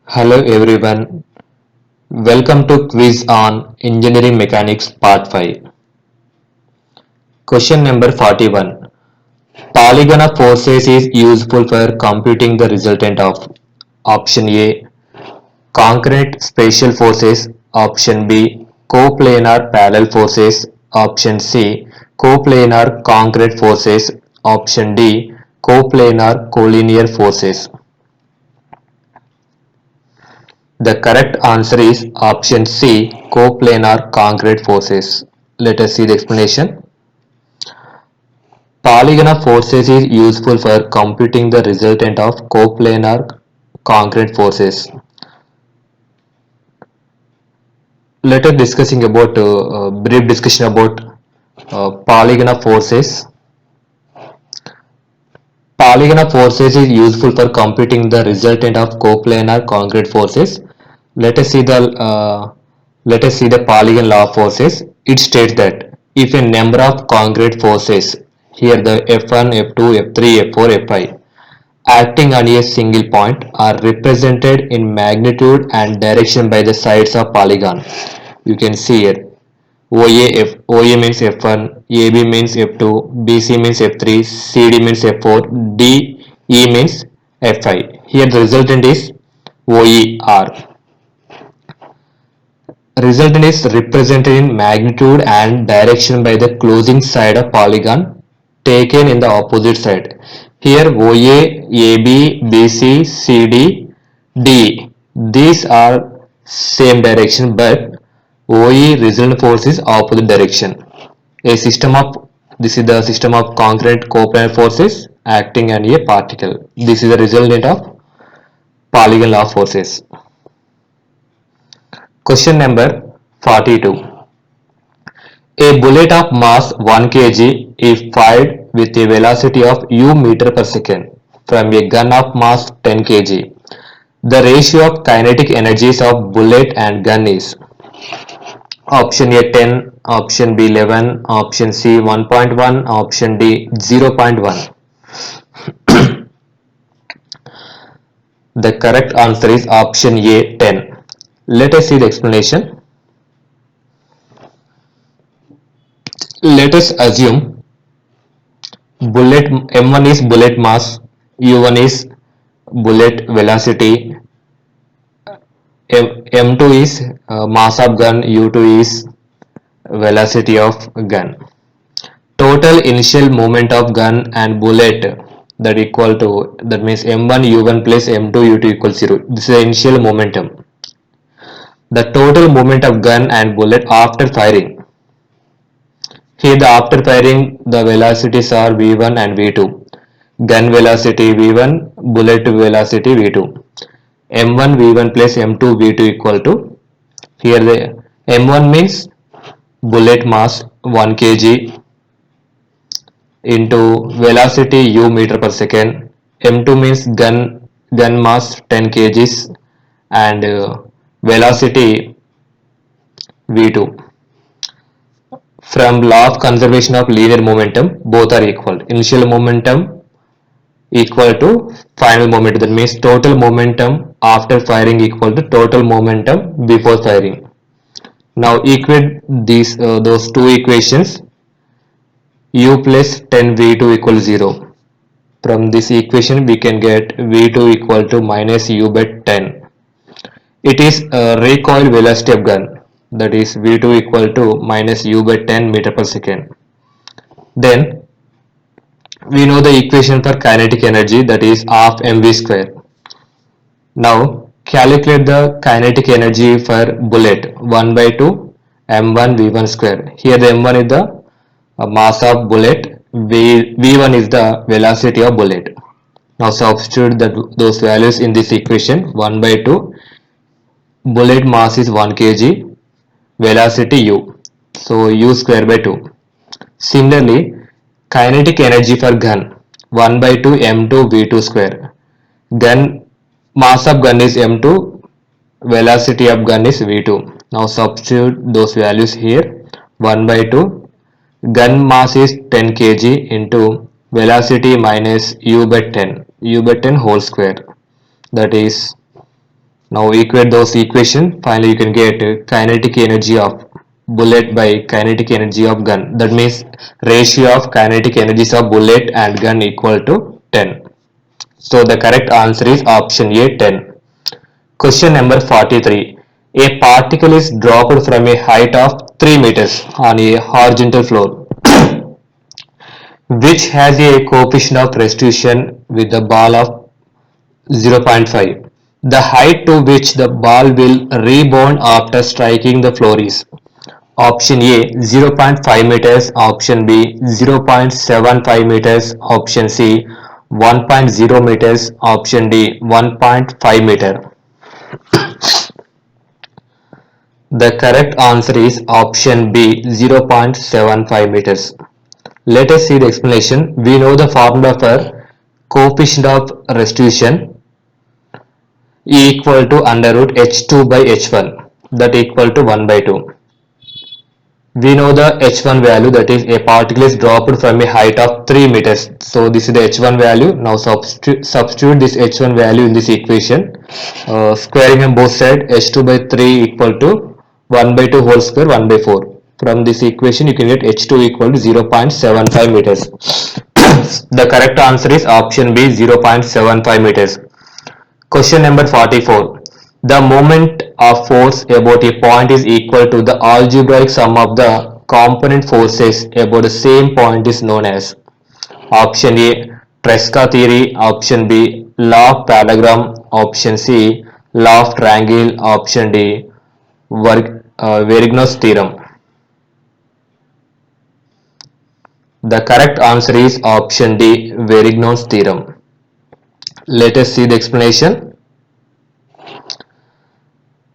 Hello everyone, welcome to quiz on Engineering Mechanics Part 5. Question number 41. Polygon of forces is useful for computing the resultant of option A. Concrete spatial forces, option B. Coplanar parallel forces, option C. Coplanar concrete forces, option D. Coplanar collinear forces. The correct answer is option C, coplanar concrete forces. Let us see the explanation. Polygon of forces is useful for computing the resultant of coplanar concrete forces. Let us discussing about brief discussion about polygon of forces. Polygon of forces is useful for computing the resultant of coplanar concrete forces. Let us see the polygon law of forces. It states that if a number of concrete forces, here the F1, F2, F3, F4, F5, acting on a single point are represented in magnitude and direction by the sides of polygon. You can see here OA means F1, AB means F2, BC means F3, CD means F4, DE means F5. Here the resultant is OER. Resultant is represented in magnitude and direction by the closing side of polygon taken in the opposite side. Here OA, AB, BC, CD, D. These are same direction, but OE resultant force is opposite direction. A system of This is the system of concrete coplanar forces acting on a particle. This is the resultant of polygon law forces. Question number 42. A bullet of mass 1 kg is fired with a velocity of u meter per second from a gun of mass 10 kg. The ratio of kinetic energies of bullet and gun is option A 10, option B 11, option C 1.1, option D 0.1. The correct answer is option A 10. Let us see the explanation. Let us assume bullet m1 is bullet mass, u1 is bullet velocity, m2 is mass of gun, u2 is velocity of gun. Total initial moment of gun and bullet, that means m1 u1 plus m2 u2 equals 0. This is the initial momentum. The total moment of gun and bullet after firing. Here the after firing the velocities are v1 and v2. Gun velocity v1, bullet velocity v2. m1 v1 plus m2 v2 equal to, here the m1 means bullet mass 1 kg into velocity u meter per second. m2 means gun mass 10 kgs and velocity v2. From law of conservation of linear momentum, both are equal. Initial momentum equal to final momentum. That means total momentum after firing equal to total momentum before firing. Now equate those two equations. U plus 10 V2 equals 0. From this equation we can get V2 equal to minus U by 10. It is a recoil velocity of gun, that is V2 equal to minus U by 10 meter per second. Then we know the equation for kinetic energy, that is half mv square. Now calculate the kinetic energy for bullet 1 by 2 m1 v1 square. Here the m1 is the mass of bullet, v1 is the velocity of bullet. Now substitute those values in this equation. 1 by 2, bullet mass is 1 kg, velocity u, so u square by 2. Similarly, kinetic energy for gun 1 by 2 m2 v2 square. Gun mass of gun is m2, velocity of gun is v2. Now substitute those values here. 1 by 2, gun mass is 10 kg into velocity minus u by 10 whole square, that is Now equate those equations. Finally, you can get kinetic energy of bullet by kinetic energy of gun. That means ratio of kinetic energies of bullet and gun equal to 10. So the correct answer is option A, 10. Question number 43. A particle is dropped from a height of 3 meters on a horizontal floor, which has a coefficient of restitution with the ball of 0.5. The height to which the ball will rebound after striking the floor is option A 0.5 meters, option B 0.75 meters, option C 1.0 meters, option D 1.5 meter. The correct answer is option B 0.75 meters. Let us see the explanation. We know the formula for coefficient of restitution equal to under root h2 by h1, that equal to 1 by 2. We know the h1 value, that is a particle is dropped from a height of 3 meters. So this is the h1 value. Now substitute this h1 value in this equation. Squaring on both sides, h2 by 3 equal to 1 by 2 whole square 1 by 4. From this equation you can get h2 equal to 0.75 meters. The correct answer is option B 0.75 meters. Question number 44. The moment of force about a point is equal to the algebraic sum of the component forces about the same point is known as option A Tresca theory, option B law of parallelogram, option C law of triangle, option D Verignos theorem. The correct answer is option D Verignos theorem. Let us see the explanation.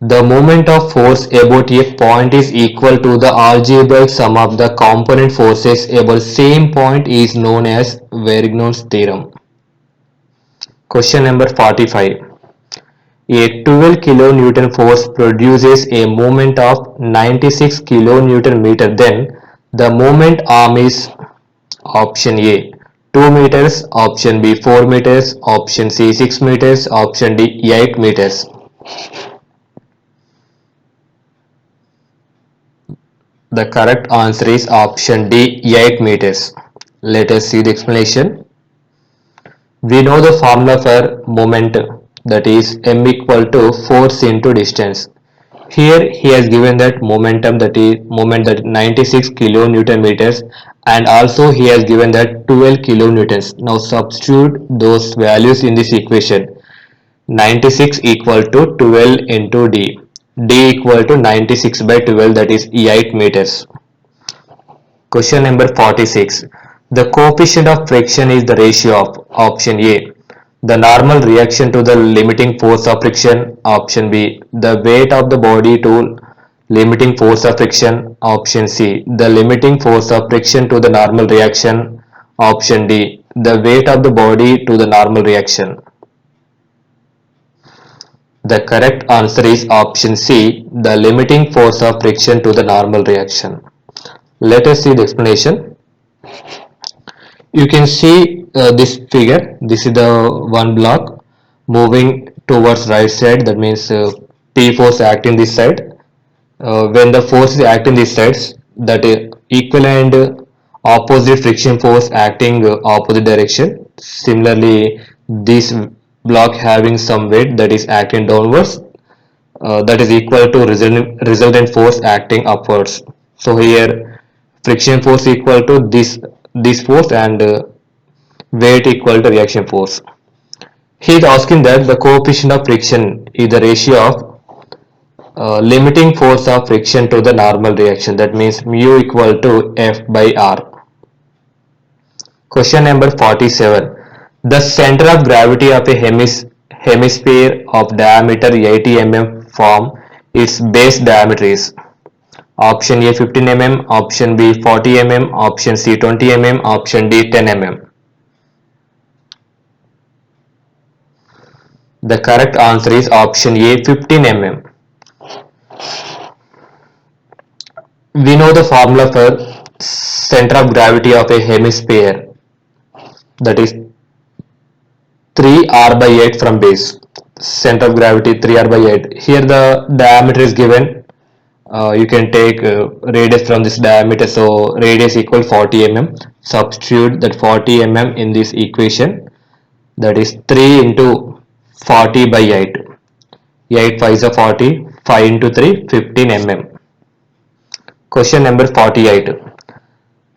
The moment of force about a point is equal to the algebraic sum of the component forces about the same point is known as Verignos theorem. Question number 45. A 12 kilonewton force produces a moment of 96 kilonewton meter. Then the moment arm is option A 2 meters, option B 4 meters, option C 6 meters, option D 8 meters. The correct answer is option D 8 meters. Let us see the explanation. We know the formula for moment, that is m equal to force into distance. Here he has given that momentum, that is moment, that 96 kilonewton meters, and also he has given that 12 kilonewtons. Now substitute those values in this equation. 96 equal to 12 into D. D equal to 96 by 12, that is 8 meters. Question number 46. The coefficient of friction is the ratio of option A the normal reaction to the limiting force of friction, option B the weight of the body to limiting force of friction, option C the limiting force of friction to the normal reaction, option D the weight of the body to the normal reaction. The correct answer is option C the limiting force of friction to the normal reaction. Let us see the explanation. You can see this figure. This is the one block moving towards right side, that means P force acting this side. When the force is acting this side, that equivalent opposite friction force acting opposite direction. Similarly, this block having some weight that is acting downwards, that is equal to resultant force acting upwards. So here friction force equal to this force, and weight equal to reaction force. He is asking that the coefficient of friction is the ratio of limiting force of friction to the normal reaction, that means mu equal to F by R. Question number 47. The center of gravity of a hemisphere of diameter 80 mm form its base diameter is option A 15 mm, option B 40 mm, option C 20 mm, option D 10 mm. The correct answer is option A 15 mm. We know the formula for center of gravity of a hemisphere, that is 3r by 8 from base. center of gravity 3r/8. Here the diameter is given. You can take radius from this diameter, so radius equal 40 mm. Substitute that 40 mm in this equation, that is 3 into 40 by 8. 8 5 is 40, 5 into 3 15 mm. Question number 48.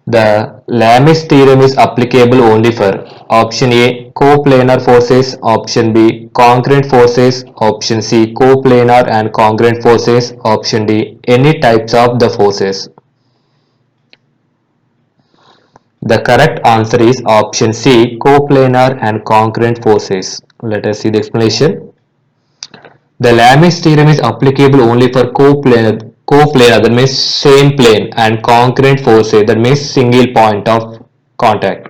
The Lami's theorem is applicable only for option A coplanar forces, option B concurrent forces, option C coplanar and congruent forces, option D any types of the forces. The correct answer is option C coplanar and congruent forces. Let us see the explanation. The Lami's theorem is applicable only for coplanar, that means same plane, and concurrent forces, that means single point of contact.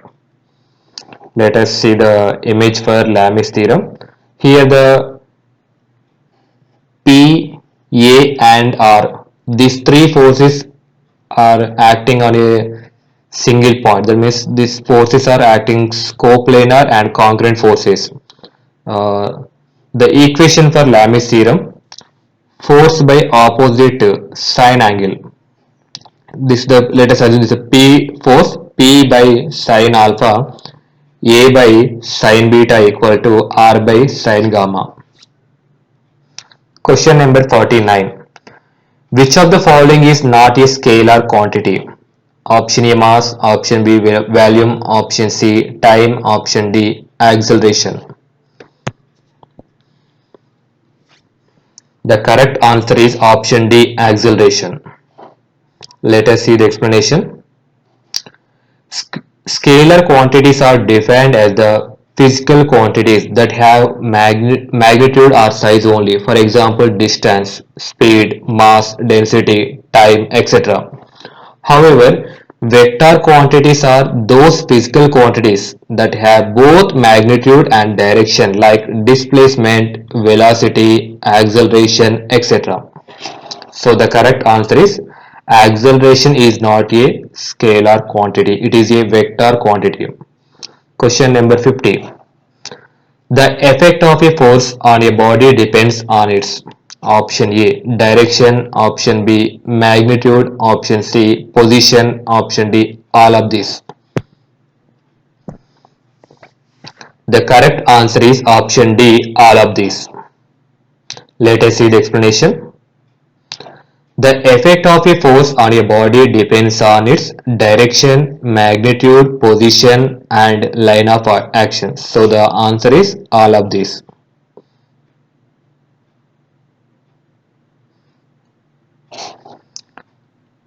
Let us see the image for Lami's theorem. Here the P, A and R, these three forces are acting on a single point. That means these forces are acting coplanar and congruent forces. Uh, the equation for Lami's theorem: force by opposite sine angle. This the let us assume this is P force, P by sine alpha, A by sine beta equal to R by sine gamma. Question number 49. Which of the following is not a scalar quantity? Option A mass, option B volume, option C time, option D acceleration. The correct answer is option D acceleration. Let us see the explanation. Scalar quantities are defined as the physical quantities that have magnitude or size only. For example, distance, speed, mass, density, time, etc. However, vector quantities are those physical quantities that have both magnitude and direction, like displacement, velocity, acceleration, etc. So the correct answer is acceleration is not a scalar quantity, it is a vector quantity. Question number 50. The effect of a force on a body depends on its option A direction, option B magnitude, option C position, option D all of these. The correct answer is option D all of these. Let us see the explanation. The effect of a force on a body depends on its direction, magnitude, position and line of action. So the answer is all of these.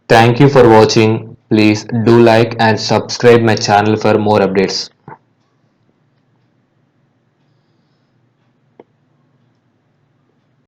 Thank you for watching. Please do like and subscribe my channel for more updates.